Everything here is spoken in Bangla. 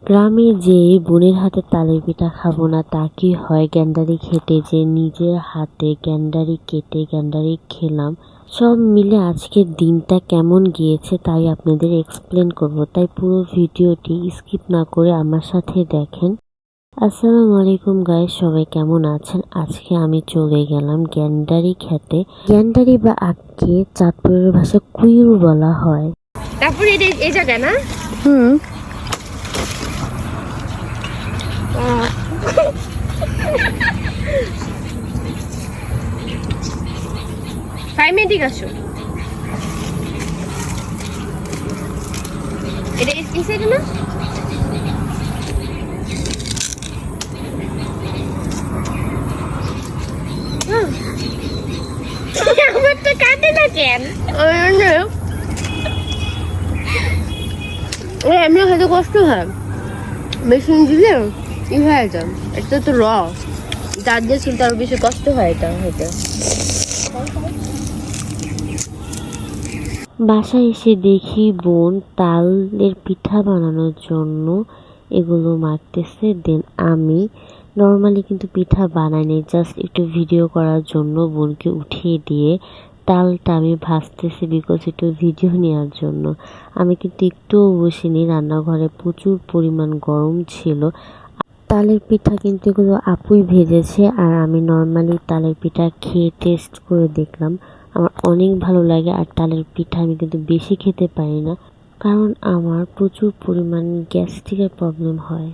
গ্রামে যে বোনের হাতে তালের পিঠা খাবো না তা কি হয়। গ্যান্ডারি খেতে যে নিজের হাতে গ্যান্ডারি কেটে গ্যান্ডারি খেলাম। সব মিলে আজকের দিনটা কেমন গিয়েছে তাই আপনাদের এক্সপ্লেন করব, তাই পুরো ভিডিওটি স্কিপ না করে আমার সাথে দেখেন। আসসালামু আলাইকুম গাইস, সবাই কেমন আছেন? আজকে আমি চলে গেলাম গ্যান্ডারি খেতে। গ্যান্ডারি বা আখকে চাঁদপুরের ভাষায় কুইর বলা হয়। তারপরে এই জায়গা না ফাইমেটিক আসো এটা এই সাইডে না আমার তো কাটে না কেন এমনি হয়তো কষ্ট হয়, মেশিন দিলে ই হয়ে যায়। এটা তো র দাঁত দিয়ে শুনতে আরো বেশি কষ্ট হয়। এটা হয়তো বাসায় এসে দেখি বোন তালের পিঠা বানানোর জন্য এগুলো মাখতেছে। দেন আমি নর্মালি কিন্তু পিঠা বানাইনি, জাস্ট একটু ভিডিও করার জন্য বোনকে উঠিয়ে দিয়ে তালটা আমি ভাজতেছি, বিকজ একটু ভিডিও নেওয়ার জন্য। আমি কিন্তু একটুও বসিনি, রান্নাঘরে প্রচুর পরিমাণ গরম ছিল। তালের পিঠা কিন্তু এগুলো আপুই ভেজেছে, আর আমি নর্মালি তালের পিঠা খেয়ে টেস্ট করে দেখলাম, আমার অনেক ভালো লাগে। আর তালের পিঠা আমি কিন্তু বেশি খেতে পারি না, কারণ আমার প্রচুর পরিমাণ গ্যাস্ট্রিকের প্রবলেম হয়।